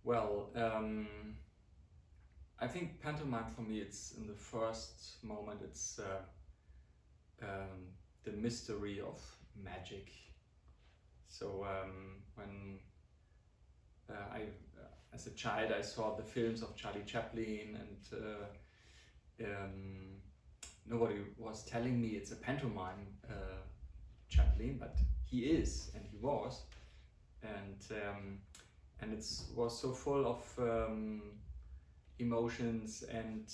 Well, I think pantomime for me, it's in the first moment, it's the mystery of magic. So when as a child, I saw the films of Charlie Chaplin, and nobody was telling me it's a pantomime Chaplin, but he is, and he was, and it was so full of emotions and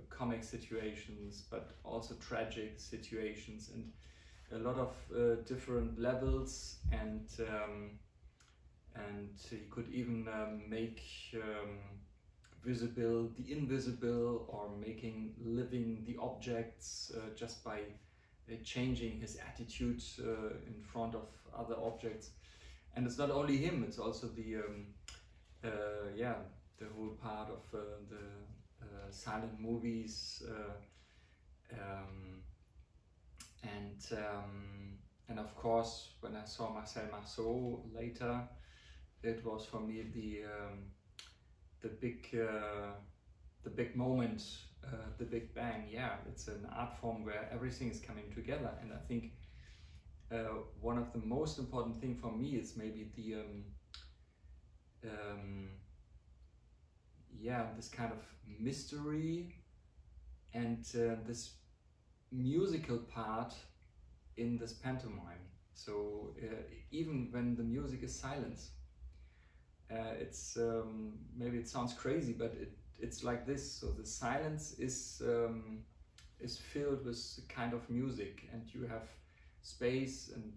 comic situations, but also tragic situations, and a lot of different levels, and he could even make visible the invisible, or making living the objects just by changing his attitude in front of other objects. And it's not only him, it's also the the whole part of the silent movies, and of course, when I saw Marcel Marceau later, it was for me the big moment, the big bang. Yeah, it's an art form where everything is coming together, and I think one of the most important thing for me is maybe the this kind of mystery and this musical part in this pantomime. So even when the music is silence, it's maybe it sounds crazy, but it's like this. So the silence is filled with kind of music, and you have space and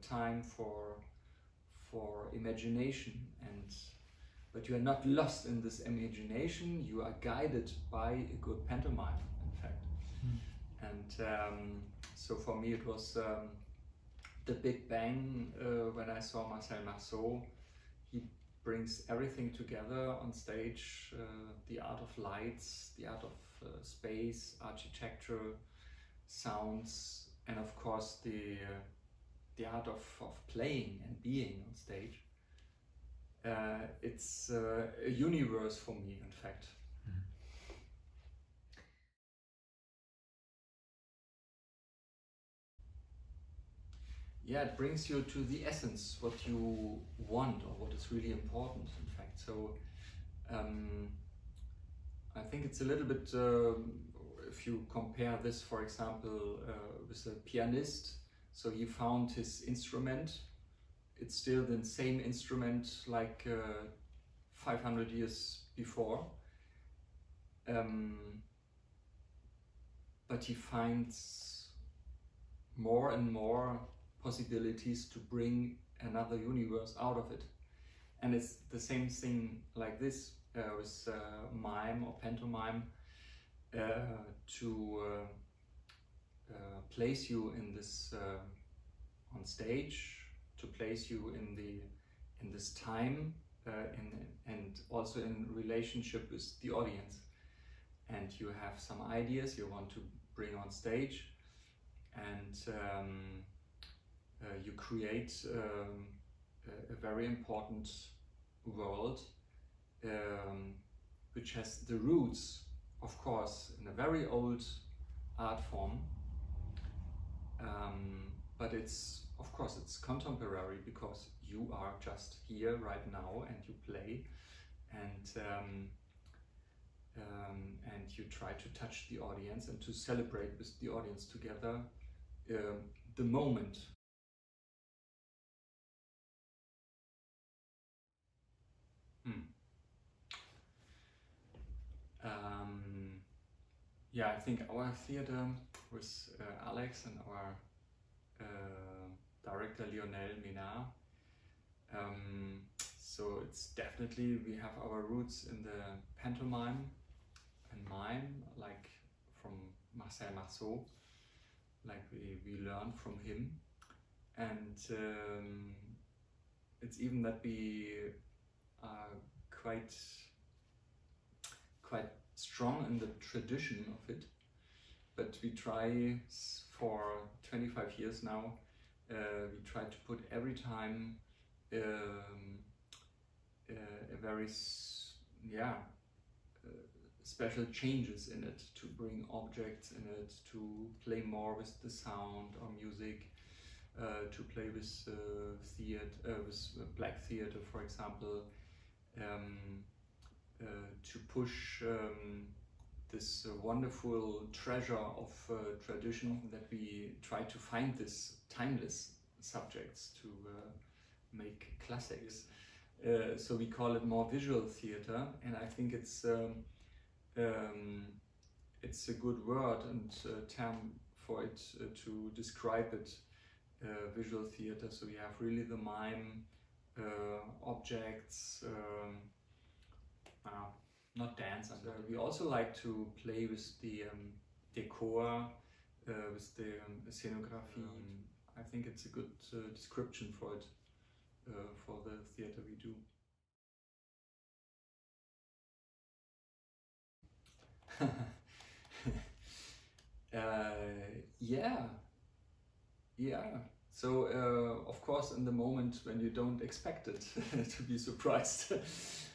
time for imagination, but you are not lost in this imagination. You are guided by a good pantomime, in fact. And so for me it was the big bang when I saw Marcel Marceau. He brings everything together on stage, the art of lights, the art of space, architecture, sounds, and of course the art of playing and being on stage. It's a universe for me, in fact. Yeah, it brings you to the essence, what you want or what is really important, in fact. So I think it's a little bit, if you compare this, for example, with a pianist, so he found his instrument. It's still the same instrument like 500 years before, but he finds more and more possibilities to bring another universe out of it. And it's the same thing like this with mime or pantomime, to place you in this on stage, to place you in this time, and also in relationship with the audience. And you have some ideas you want to bring on stage, and you create a very important world, which has the roots, of course, in a very old art form, but it's, of course, it's contemporary, because you are just here right now and you play, and you try to touch the audience and to celebrate with the audience together the moment. Yeah, I think our theater with Alex and our director Lionel Ménard, so it's definitely, we have our roots in the pantomime and mime, like from Marcel Marceau, like we learn from him, and it's even that we are quite strong in the tradition of it, but we try for 25 years now, we try to put every time a very special changes in it, to bring objects in it, to play more with the sound or music, to play with theater, with black theater, for example, to push this wonderful treasure of tradition, that we try to find this timeless subjects to make classics. So we call it more visual theater, and I think it's a good word and term for it to describe it, visual theater. So we have really the mime, objects, not dance. And we also like to play with the decor, with the scenography. I think it's a good description for it, for the theater we do. Yeah. So of course, in the moment when you don't expect it, to be surprised.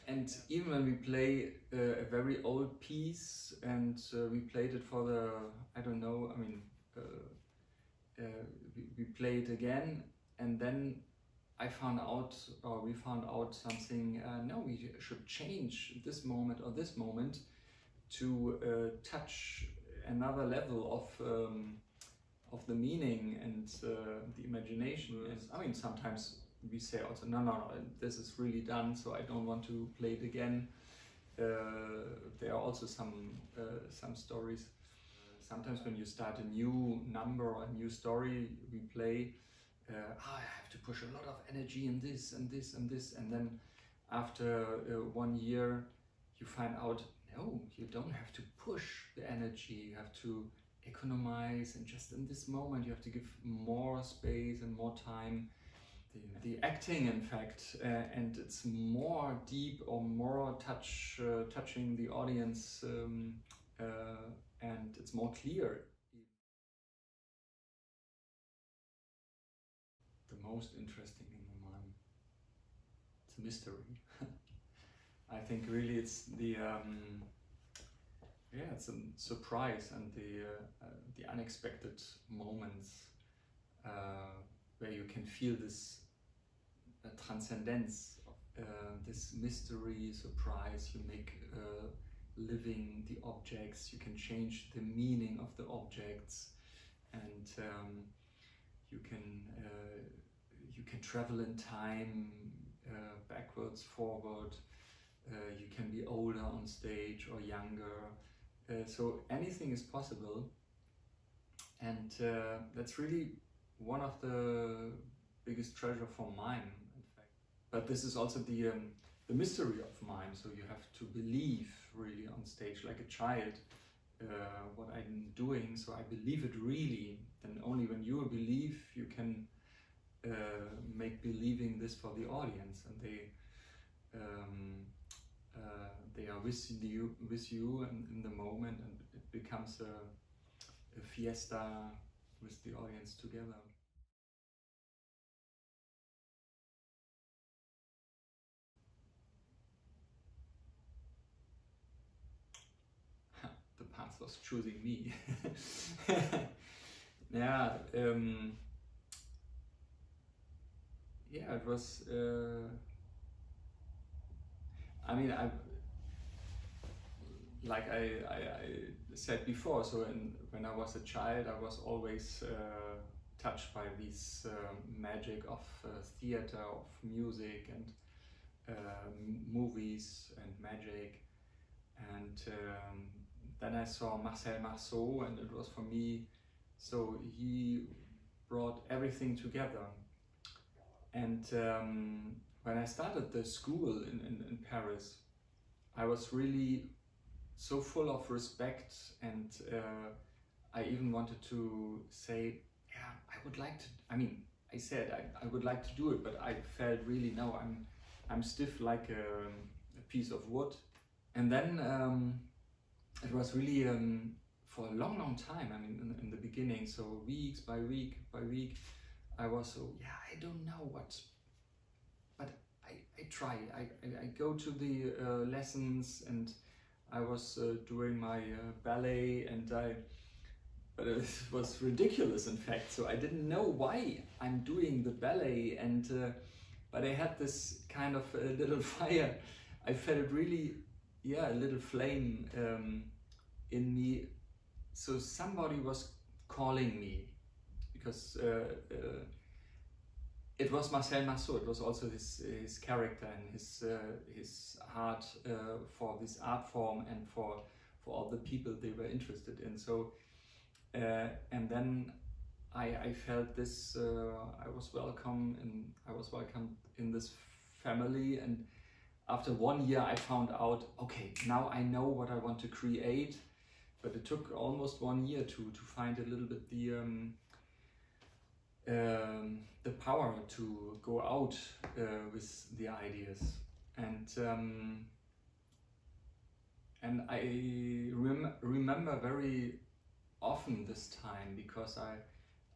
And even when we play a very old piece, and we played it for the, I don't know, I mean, we play it again, and then I found out, or we found out something, no, we should change this moment or this moment to touch another level of the meaning and the imagination. And I mean, sometimes we say also, no, this is really done, so I don't want to play it again. There are also some stories. Sometimes when you start a new number or a new story, we play, I have to push a lot of energy in this and this and this, and then after 1 year you find out, no, you don't have to push the energy, you have to economize, and just in this moment you have to give more space and more time. The acting, in fact, and it's more deep or more touching the audience, and it's more clear. The most interesting in the mime, it's a mystery. I think really it's the it's a surprise, and the unexpected moments where you can feel this transcendence, this mystery, surprise. You make living the objects, you can change the meaning of the objects, and you can travel in time, backwards, forward. You can be older on stage or younger, so anything is possible, and that's really one of the biggest treasure for mime, in fact. But this is also the mystery of mime, so you have to believe really on stage, like a child, what I'm doing, so I believe it really. And only when you believe, you can make believing this for the audience, and they are with you in the moment, and it becomes a fiesta with the audience together. The path was choosing me. Yeah, it was. I mean, like I said before. So when I was a child, I was always touched by this magic of theater, of music, and movies and magic. And then I saw Marcel Marceau, and it was for me. So he brought everything together. And when I started the school in Paris, I was really so full of respect, and I even wanted to say, yeah, I would like to. I mean, I said I would like to do it, but I felt really, no, I'm stiff like a piece of wood. And then it was really for a long time. I mean, in the beginning, so weeks by week, I was so, yeah, I don't know what, but I try. I go to the lessons, and I was doing my ballet, and but it was ridiculous, in fact. So I didn't know why I'm doing the ballet, and but I had this kind of little fire. I felt really, yeah, a little flame in me. So somebody was calling me, because it was Marcel Marceau. It was also his character and his heart for this art form and for all the people they were interested in. So and then I felt this. I was welcome, and I was welcomed in this family. And after 1 year, I found out, okay, now I know what I want to create. But it took almost 1 year to find a little bit the power to go out with the ideas. And I remember very often this time, because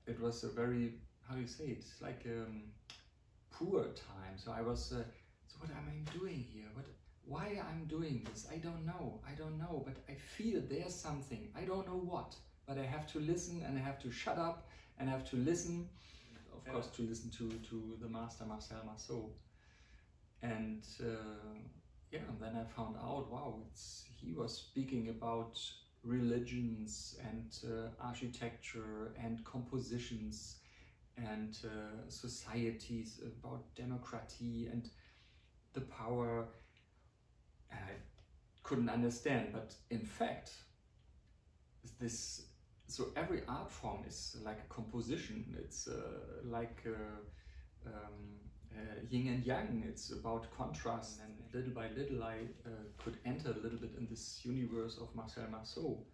it was a very, how do you say it, it's like poor time. So I was, so what am I doing here? Why I'm doing this? I don't know, but I feel there's something. I don't know what, but I have to listen, and I have to shut up, and I have to listen, of course, to listen to the master Marcel Marceau. And yeah, and then I found out, wow, he was speaking about religions and architecture and compositions and societies, about democracy and the power. And I couldn't understand, but in fact, so every art form is like a composition. It's like yin and yang. It's about contrast, and little by little I could enter a little bit in this universe of Marcel Marceau,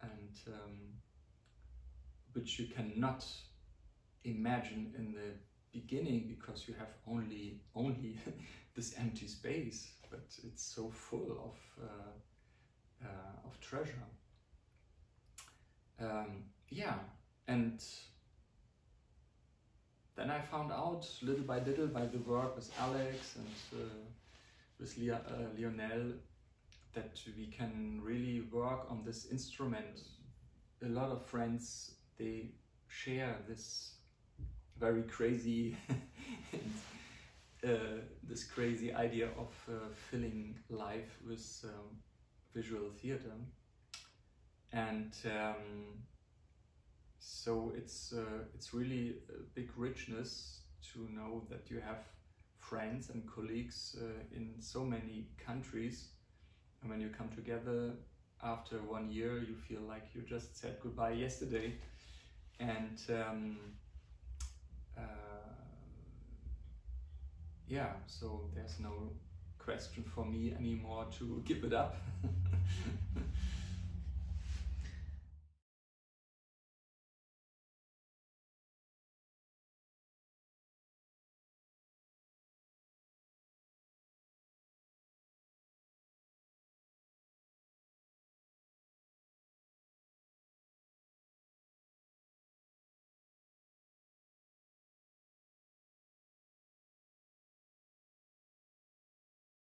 and which you cannot imagine in the beginning, because you have only this empty space, but it's so full of treasure. Yeah, and then I found out little by little by the work with Alex and with Lionel that we can really work on this instrument. A lot of friends, they share this very crazy this crazy idea of filling life with visual theater. And so it's really a big richness to know that you have friends and colleagues in so many countries, and when you come together after 1 year, you feel like you just said goodbye yesterday. And yeah, so there's no question for me anymore to give it up.